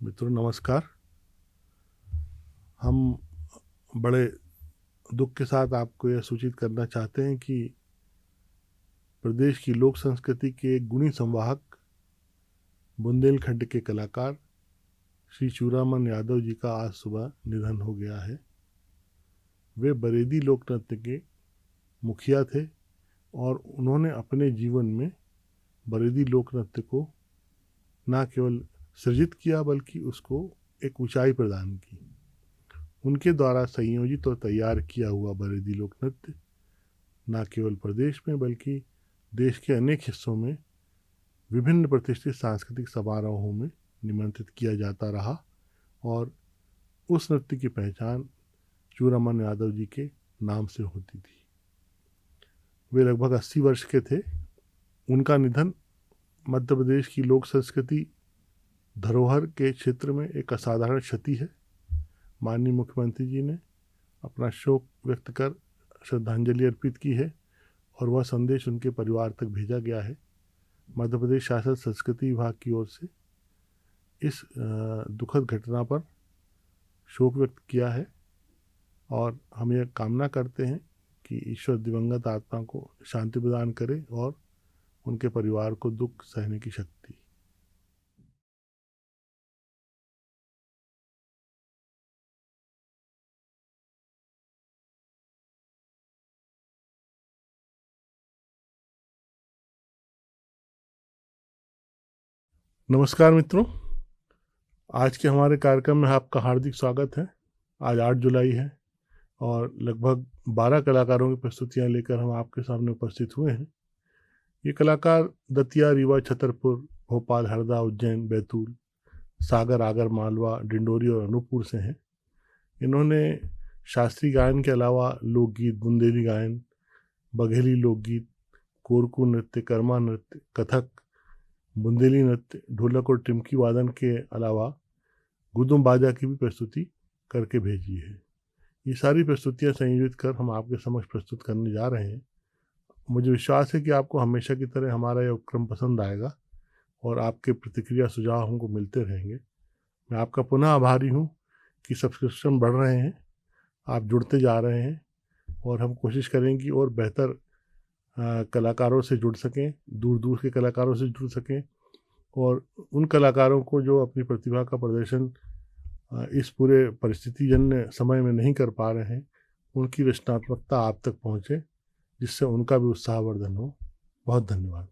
मित्रों नमस्कार। हम बड़े दुख के साथ आपको यह सूचित करना चाहते हैं कि प्रदेश की लोक संस्कृति के एक गुणी संवाहक बुंदेलखंड के कलाकार श्री चूड़ामन यादव जी का आज सुबह निधन हो गया है। वे बरेदी लोक नृत्य के मुखिया थे और उन्होंने अपने जीवन में बरेदी लोक नृत्य को न केवल सृजित किया बल्कि उसको एक ऊंचाई प्रदान की। उनके द्वारा संयोजित और तैयार किया हुआ बरेदी लोक नृत्य न केवल प्रदेश में बल्कि देश के अनेक हिस्सों में विभिन्न प्रतिष्ठित सांस्कृतिक समारोहों में निमंत्रित किया जाता रहा और उस नृत्य की पहचान चूड़ामन यादव जी के नाम से होती थी। वे लगभग 80 वर्ष के थे। उनका निधन मध्य प्रदेश की लोक संस्कृति धरोहर के क्षेत्र में एक असाधारण क्षति है। माननीय मुख्यमंत्री जी ने अपना शोक व्यक्त कर श्रद्धांजलि अर्पित की है और वह संदेश उनके परिवार तक भेजा गया है। मध्य प्रदेश शासन संस्कृति विभाग की ओर से इस दुखद घटना पर शोक व्यक्त किया है और हम यह कामना करते हैं कि ईश्वर दिवंगत आत्मा को शांति प्रदान करे और उनके परिवार को दुख सहने की शक्ति। नमस्कार मित्रों, आज के हमारे कार्यक्रम में आपका हार्दिक स्वागत है। आज 8 जुलाई है और लगभग 12 कलाकारों की प्रस्तुतियां लेकर हम आपके सामने उपस्थित हुए हैं। ये कलाकार दतिया, रीवा, छतरपुर, भोपाल, हरदा, उज्जैन, बैतूल, सागर, आगर, मालवा, डिंडोरी और अनूपपुर से हैं। इन्होंने शास्त्रीय गायन के अलावा लोकगीत, बुंदेली गायन, बघेली लोकगीत, कोरकू नृत्य, कर्मा नृत्य, कथक, बुंदेली नृत्य, ढोलक और टिमकी वादन के अलावा गुदुम बाजा की भी प्रस्तुति करके भेजी है। ये सारी प्रस्तुतियां संयोजित कर हम आपके समक्ष प्रस्तुत करने जा रहे हैं। मुझे विश्वास है कि आपको हमेशा की तरह हमारा यह उपक्रम पसंद आएगा और आपके प्रतिक्रिया सुझाव हमको मिलते रहेंगे। मैं आपका पुनः आभारी हूँ कि सब्सक्रिप्शन बढ़ रहे हैं, आप जुड़ते जा रहे हैं और हम कोशिश करेंगे और बेहतर कलाकारों से जुड़ सकें, दूर दूर के कलाकारों से जुड़ सकें और उन कलाकारों को जो अपनी प्रतिभा का प्रदर्शन इस पूरे परिस्थितिजन्य समय में नहीं कर पा रहे हैं, उनकी रचनात्मकता आप तक पहुँचे, जिससे उनका भी उत्साहवर्धन हो। बहुत धन्यवाद।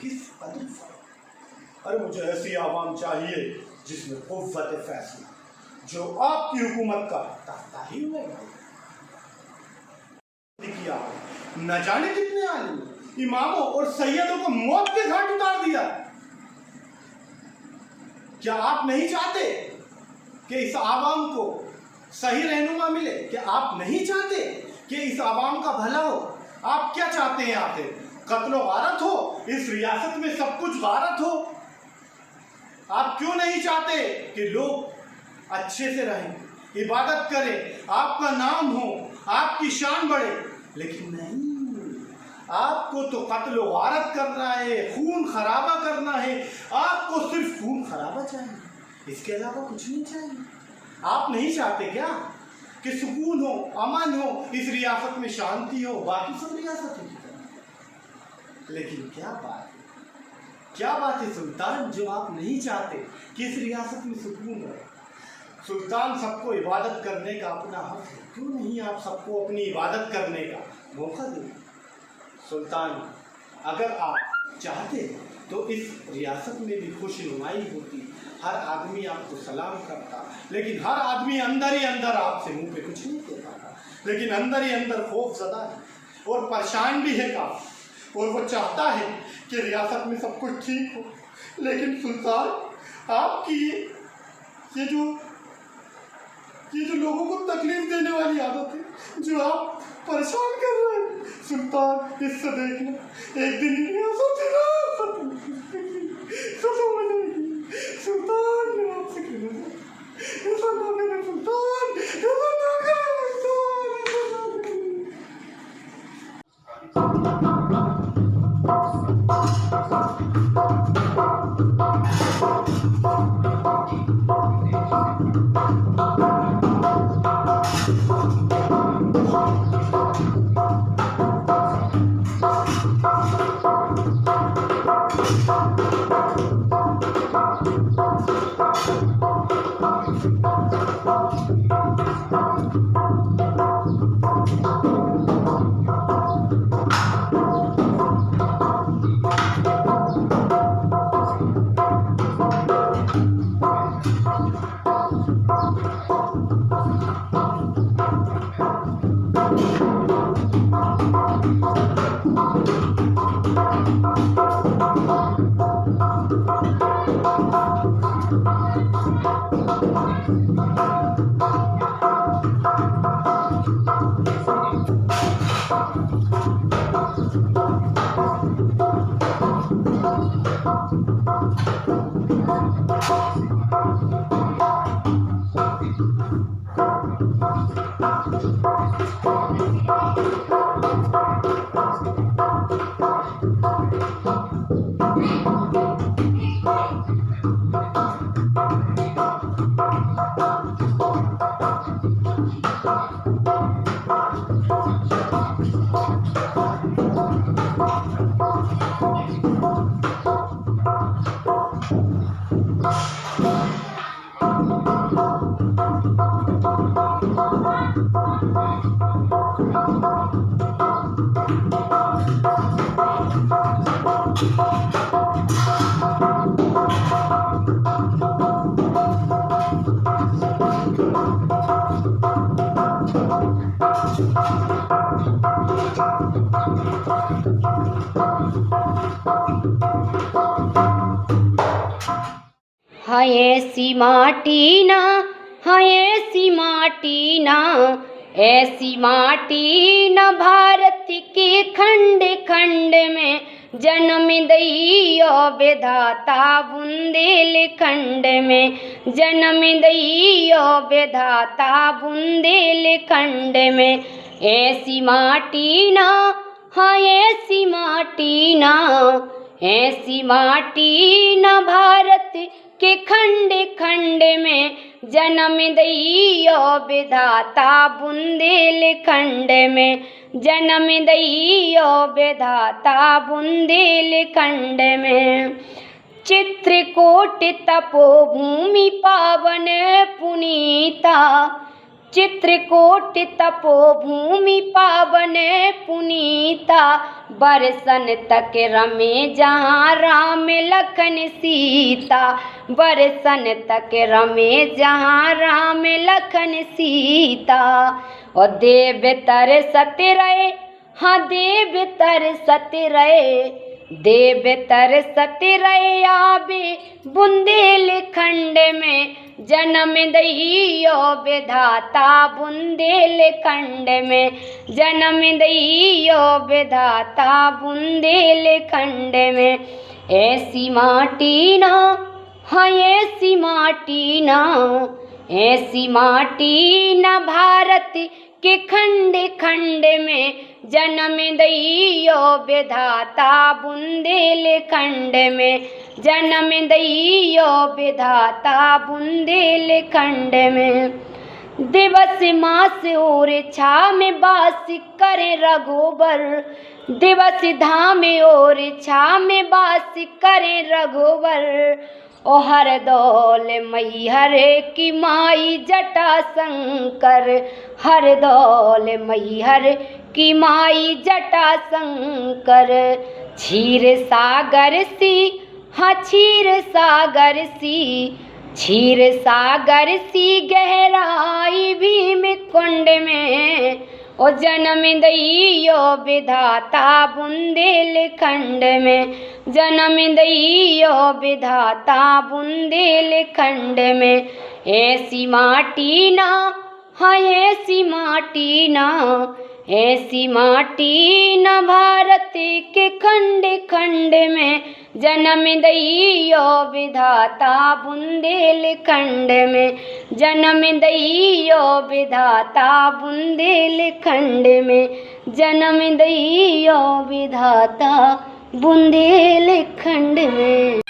किस कदर फर्क। अरे मुझे ऐसी आवाम चाहिए जिसमें कुव्वत फैसला, जो आपकी हुकूमत का तख्ता ही में किया। न जाने कितने आलिम, इमामों और सैयदों को मौत के घाट उतार दिया। क्या आप नहीं चाहते कि इस आवाम को सही रहनुमा मिले? क्या आप नहीं चाहते कि इस आवाम का भला हो? आप क्या चाहते हैं? आखिर कत्लो गारत हो, इस रियासत में सब कुछ गारत हो? आप क्यों नहीं चाहते कि लोग अच्छे से रहें, इबादत करें, आपका नाम हो, आपकी शान बढ़े? लेकिन नहीं, आपको तो कत्लो गारत करना है, खून खराबा करना है। आपको सिर्फ खून खराबा चाहिए, इसके अलावा कुछ नहीं चाहिए। आप नहीं चाहते क्या कि सुकून हो, अमन हो, इस रियासत में शांति हो, बाकी सब रियासतों की तरह? लेकिन क्या बात है सुल्तान, जो आप नहीं चाहते कि इस रियासत में सुकून रहे? सुल्तान, सबको इबादत करने का अपना हक है, क्यों नहीं आप सबको अपनी इबादत करने का मौका दें? सुल्तान, अगर आप चाहते तो इस रियासत में भी खुशनुमाई होती, हर आदमी आपको सलाम करता, लेकिन हर आदमी अंदर ही अंदर आपसे मुंह पे कुछ नहीं कह पाता, लेकिन अंदर ही अंदर खौफज़दा है और परेशान भी है काफ़ी, और वो चाहता है कि रियासत में सब कुछ ठीक हो। लेकिन सुल्तान, आपकी ये जो लोगों को तकलीफ देने वाली आदत है, जो आप परेशान कर रहे हैं, सुल्तान इससे देखना एक दिन रियासत खत्म हो जाएगी। सुल्तान, मैं आपसे कहना ऐसा ना करें सुल्तान, ऐसा ना करें सुल्तान, ऐसा ना करें। हाय ऐसी माटी ना, हाय ऐसी माटी ना, ऐसी माटी न भारत के खंड खंड में जन्म दइयो विधाता बुंदेलखंड में, जन्म दइयो विधाता बुंदेलखंड में। ऐसी माटी ना, हाँ ऐसी माटी ना, ऐसी माटी न भारत के खंड खंड में जन्म दइयो विधाता बुंदेलखंड में, जन्म दइयो विधाता बुंदेलखंड में। चित्रकूट तपोभूमि पावन पुनीता, चित्रकूट तपोभूमि पावन पुनीता, बरसन तक रमे जहाँ राम लखन सीता, बरसन तक रमे जहाँ राम लखन सीता। और देव तरसत रहे, हाँ देव तरसत रहे, देव तरसत रहे आबे बुंदेलखंड में, जन्म दइयो विधाता बुंदेलखंड में, जन्म दइयो विधाता बुंदेलखंड में। ऐसी माटी ना, हाँ ऐसी माटी ना, ऐसी माटी ना भारत के खंड खंड में, जन्म दइयो विधाता बुंदेलखंड में, जन्म दइयो विधाता बुंदेलखंड में। दिवस मास और छा में बास करे रघुबर, दिवस धाम और छा में बास करे रघुबर। ओ हर दौल मैहर की माई जटा शंकर, हर दौल मैहर की माई जटा शंकर। क्षीर सागर सी, हाँ क्षीर सागर सी, क्षीर सागर सी गहराई भीम कुंड में। ओ जन्म दइयो विधाता बुंदेलखंड में, जन्म दइयो विधाता बुंदेलखंड में। ऐसी माटी ना, हाँ ऐसी माटी ना, ऐसी माटी न भारत के खंड खंड में, जन्म दइयो विधाता बुंदेलखंड में, जन्म दइयो विधाता बुंदेलखंड में, जन्म दइयो विधाता बुंदेलखंड में।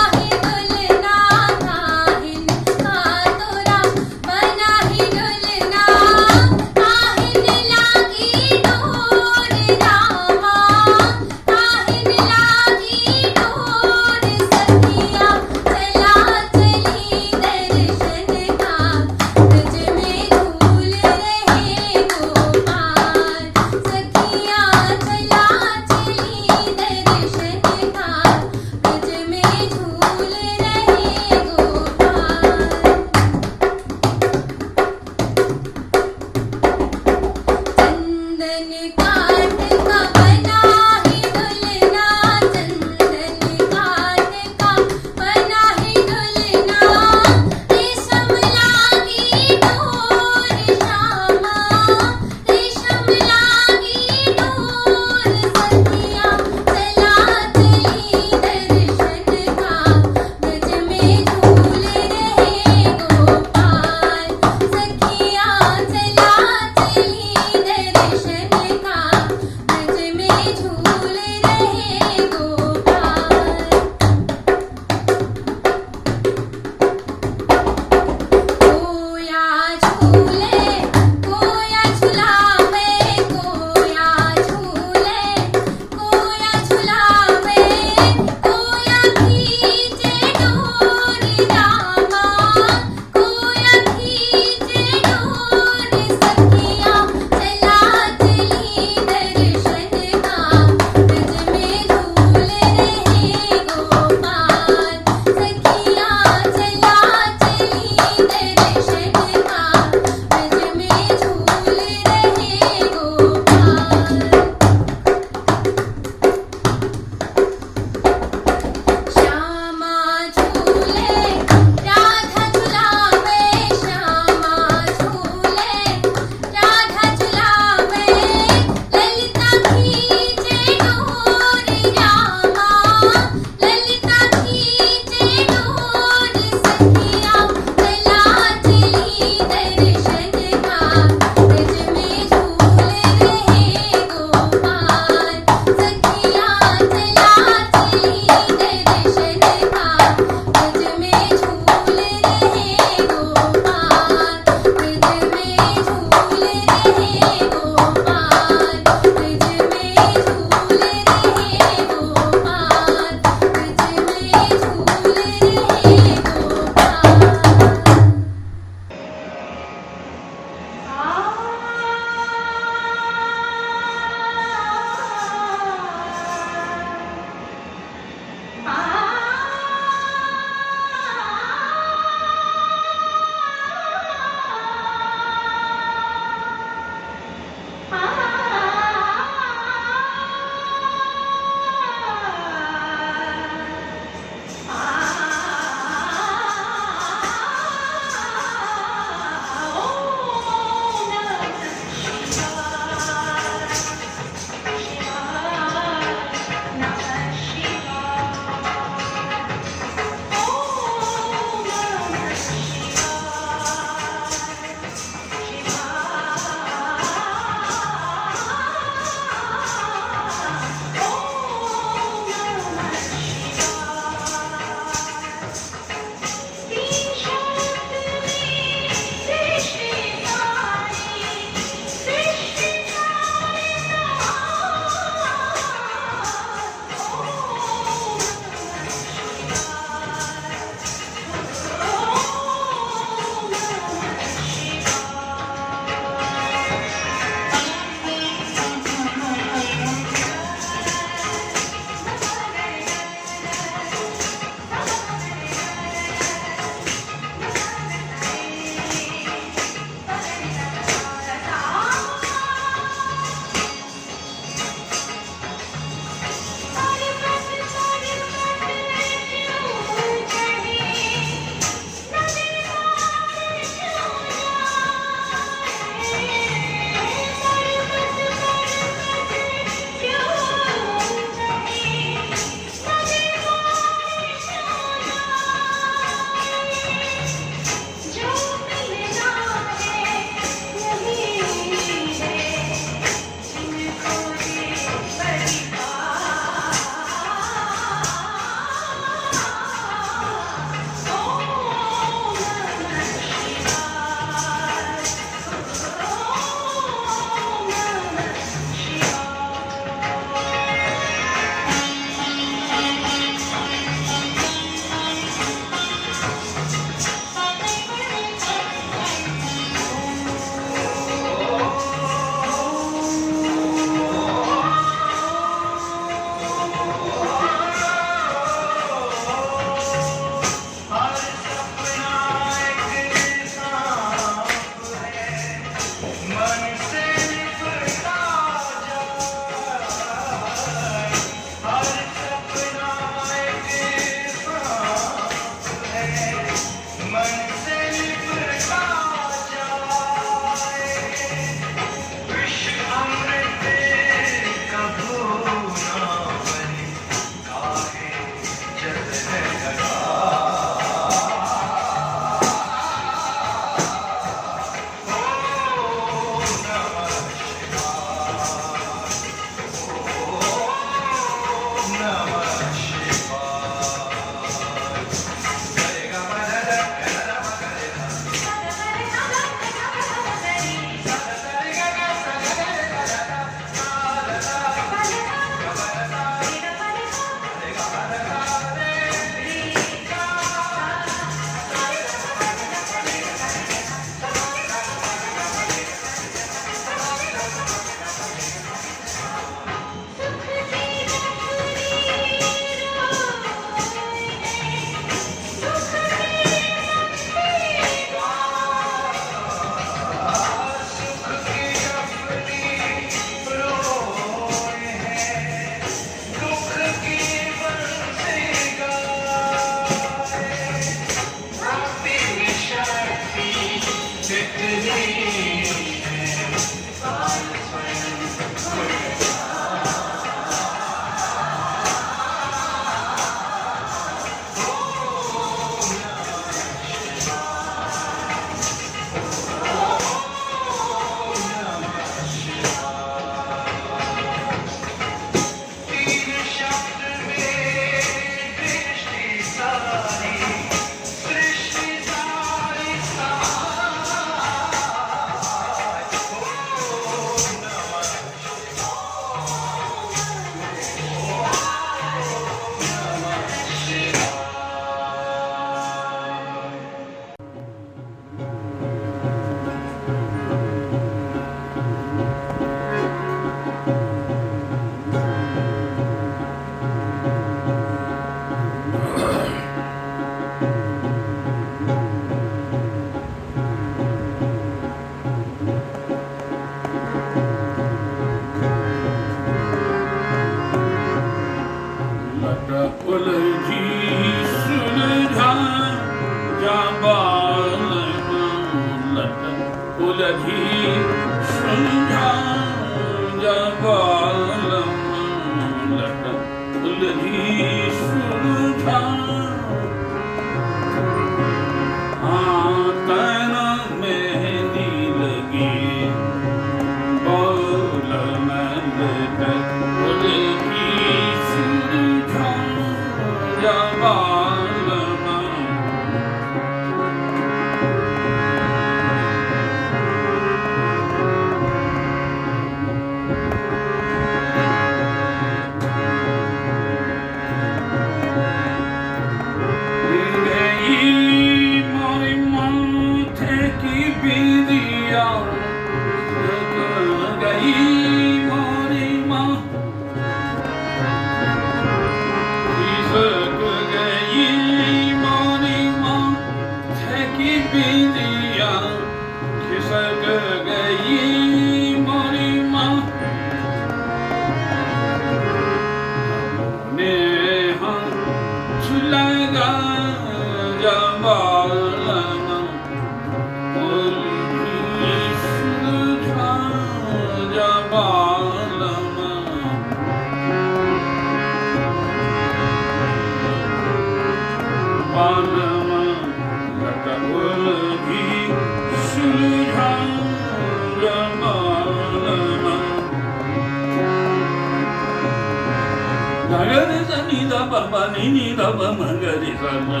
ni da ba ba ni da ba ma ga ri sa ma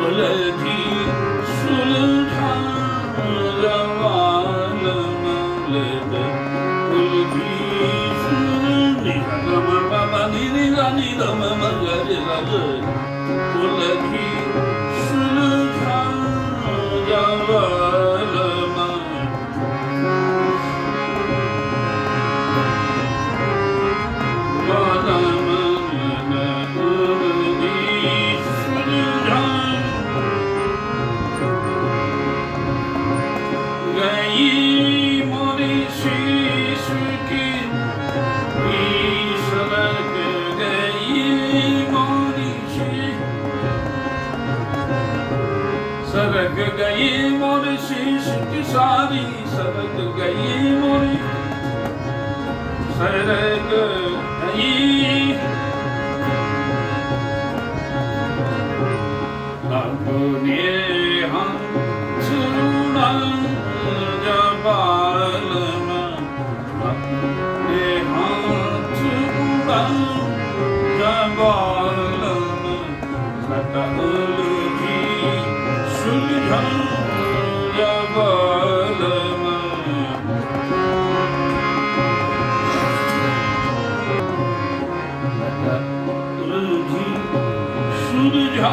ulgi sulha lawana malada ulgi ni da ma ba ba ni da ma ma ga ri sa ulgi sulha lawana सरक गई मोर शीश की सारी सरक गई मोरी सरक गई अपने हाथ उड़ा जबाल में अपने हाथ उड़ा जबाल में सकल की सुलझा जबाल सुलझा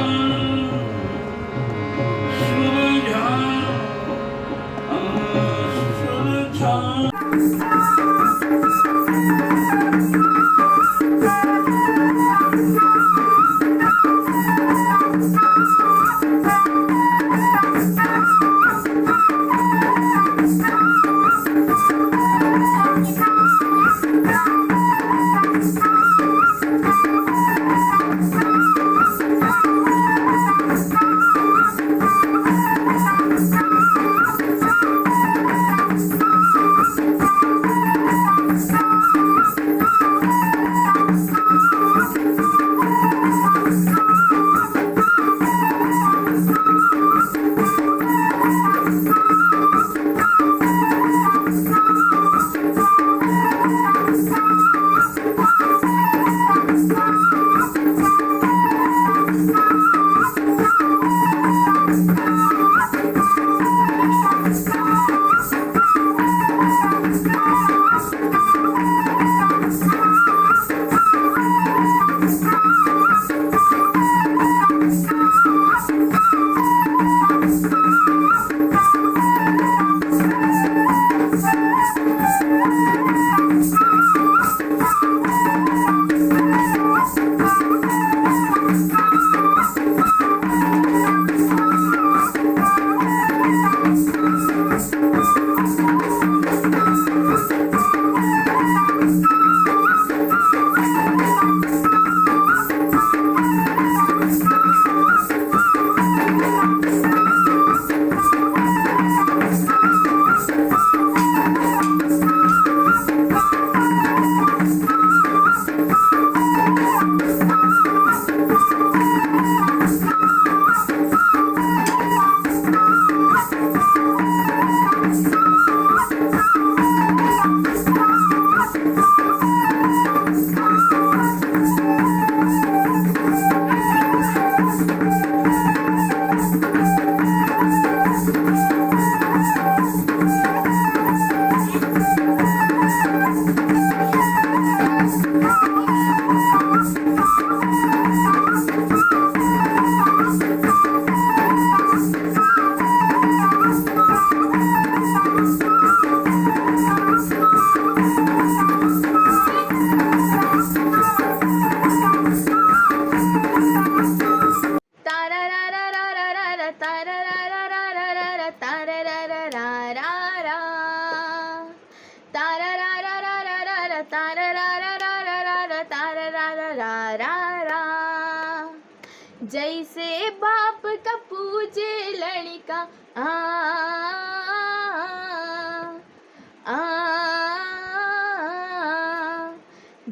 जैसे बाप का पूजे लड़का आ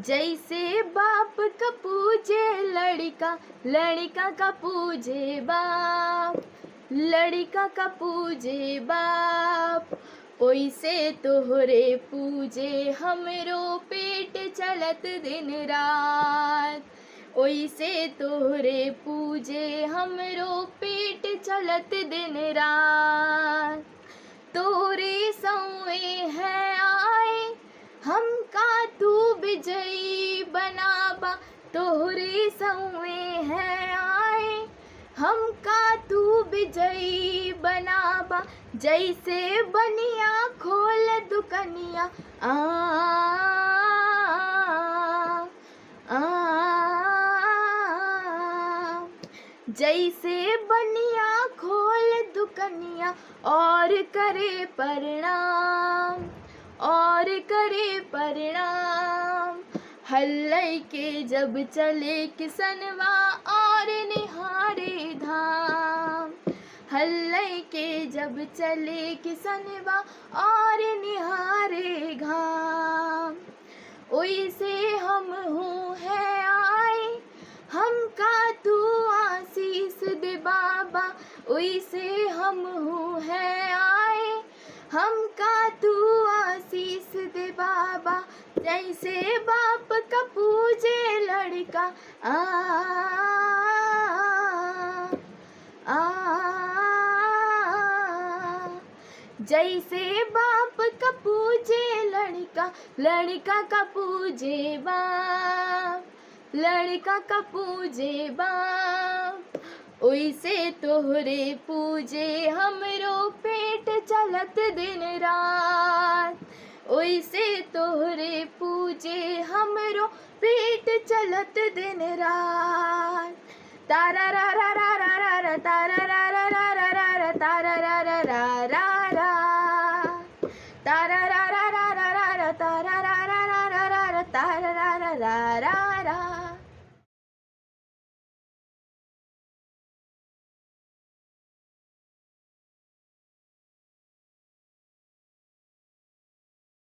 जैसे बाप का पूजे लड़का, लड़का का पूजे बाप, लड़का का पूजे बाप, ओइसे तोहरे पूजे हमरो पेट चलत दिन रात, ओइसे तोहरे पूजे हमरो पेट चलत दिन रात। तोरे सौए है आए हमका तू विजयी बनाबा। तोहरे सौए है आए हमका तू विजयी बनाबा। जैसे बनिया खोल दुकनिया आ जैसे बनिया खोल दुकनिया और करे प्रणाम और करे प्रणाम। हल्लई के जब चले किसनवा और निहारे धाम। हल्लई के जब चले किसनवा और निहारे घाम। ओइसे हम हूँ है आए हमका तू आशीष दे बाबा। ओइसे हम हूँ है आए हमका तू आशीष दे बाबा। जैसे बाप का पूजे लड़का आ जैसे बाप का पूजे लड़का, लड़का का पूजे बाप, लड़का का पूजे बाप। ओइसे तोहरे पूजे हमरो पेट चलत दिन रात। ओइसे तोहरे पूजे हमरो पेट चलत दिन रात। तारा रा रा रा रा रा रा तारा रा रा रा रा रा रा तारा रा रा रा रा रा तारा रा रा रा रा रा तारा रा रा रा रा रा तारा रा रा रा रा।